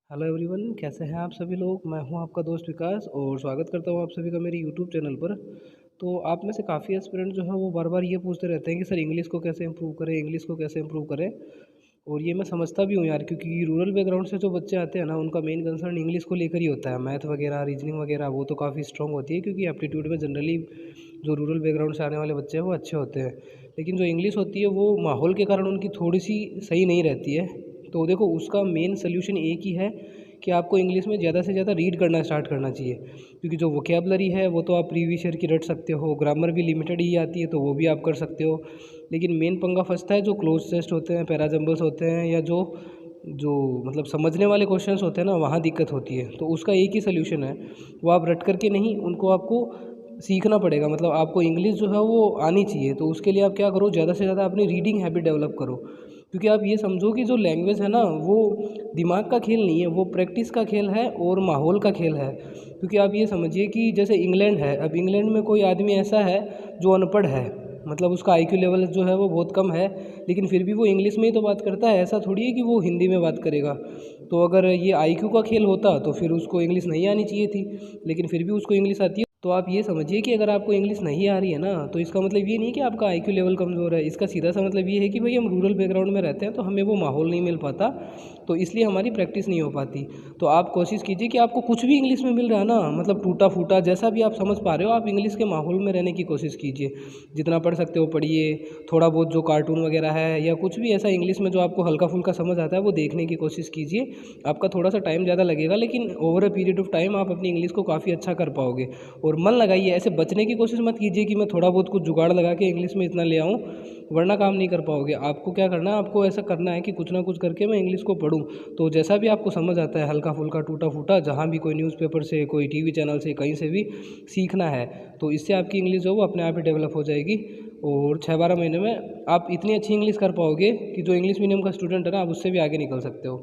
Hello everyone, कैसे हैं आप सभी लोग। मैं हूं आपका दोस्त विकास और स्वागत करता हूं आप सभी का मेरे यूट्यूब चैनल पर। तो आप में से काफ़ी एस्पिरेंट जो है वो बार बार ये पूछते रहते हैं कि सर इंग्लिश को कैसे इम्प्रूव करें, इंग्लिश को कैसे इम्प्रूव करें। और ये मैं समझता भी हूँ यार, क्योंकि रूरल बैकग्राउंड से जो बच्चे आते हैं ना, उनका मेन कंसर्न इंग्लिश को लेकर ही होता है। मैथ वगैरह, रीजनिंग वगैरह वो तो काफ़ी स्ट्रॉन्ग होती है, क्योंकि एप्टीट्यूड में जनरली जो रूरल बैकग्राउंड से आने वाले बच्चे हैं वो अच्छे होते हैं। लेकिन जो इंग्लिश होती है वो माहौल के कारण उनकी थोड़ी सी सही नहीं रहती है। तो देखो, उसका मेन सोल्यूशन एक ही है कि आपको इंग्लिश में ज़्यादा से ज़्यादा रीड करना स्टार्ट करना चाहिए। क्योंकि जो वोकेबलरी है वो तो आप प्रीवियस ईयर की रट सकते हो, ग्रामर भी लिमिटेड ही आती है तो वो भी आप कर सकते हो। लेकिन मेन पंगा फंसता है जो क्लोज टेस्ट होते हैं, पैराजम्बल्स होते हैं, या जो जो मतलब समझने वाले क्वेश्चंस होते हैं ना, वहाँ दिक्कत होती है। तो उसका एक ही सोल्यूशन है, वो आप रट करके नहीं, उनको आपको सीखना पड़ेगा। मतलब आपको इंग्लिश जो है वो आनी चाहिए। तो उसके लिए आप क्या करो, ज़्यादा से ज़्यादा अपनी रीडिंग हैबिट डेवलप करो। क्योंकि आप ये समझो कि जो लैंग्वेज है ना, वो दिमाग का खेल नहीं है, वो प्रैक्टिस का खेल है और माहौल का खेल है। क्योंकि आप ये समझिए कि जैसे इंग्लैंड है, अब इंग्लैंड में कोई आदमी ऐसा है जो अनपढ़ है, मतलब उसका आईक्यू लेवल जो है वो बहुत कम है, लेकिन फिर भी वो इंग्लिश में ही तो बात करता है। ऐसा थोड़ी है कि वो हिंदी में बात करेगा। तो अगर ये आईक्यू का खेल होता तो फिर उसको इंग्लिश नहीं आनी चाहिए थी, लेकिन फिर भी उसको इंग्लिश आती है। तो आप ये समझिए कि अगर आपको इंग्लिश नहीं आ रही है ना, तो इसका मतलब ये नहीं कि आपका आईक्यू लेवल कमज़ोर है। इसका सीधा सा मतलब ये है कि भाई हम रूरल बैकग्राउंड में रहते हैं तो हमें वो माहौल नहीं मिल पाता, तो इसलिए हमारी प्रैक्टिस नहीं हो पाती। तो आप कोशिश कीजिए कि आपको कुछ भी इंग्लिश में मिल रहा है ना, मतलब टूटा फूटा जैसा भी आप समझ पा रहे हो, आप इंग्लिश के माहौल में रहने की कोशिश कीजिए। जितना पढ़ सकते हो पढ़िए। थोड़ा बहुत जो कार्टून वगैरह है या कुछ भी ऐसा इंग्लिश में जो आपको हल्का फुल्का समझ आता है वो देखने की कोशिश कीजिए। आपका थोड़ा सा टाइम ज़्यादा लगेगा, लेकिन over a period of time आप अपनी इंग्लिश को काफ़ी अच्छा कर पाओगे। और मन लगाइए, ऐसे बचने की कोशिश मत कीजिए कि मैं थोड़ा बहुत कुछ जुगाड़ लगा के इंग्लिश में इतना ले आऊँ, वरना काम नहीं कर पाओगे। आपको क्या करना है, आपको ऐसा करना है कि कुछ ना कुछ करके मैं इंग्लिश को पढूँ। तो जैसा भी आपको समझ आता है, हल्का फुल्का टूटा फूटा, जहाँ भी कोई न्यूज़पेपर से, कोई टीवी चैनल से, कहीं से भी सीखना है, तो इससे आपकी इंग्लिश जो है वो अपने आप ही डेवलप हो जाएगी। और 6-12 महीने में आप इतनी अच्छी इंग्लिश कर पाओगे कि जो इंग्लिश मीडियम का स्टूडेंट है ना, आप उससे भी आगे निकल सकते हो।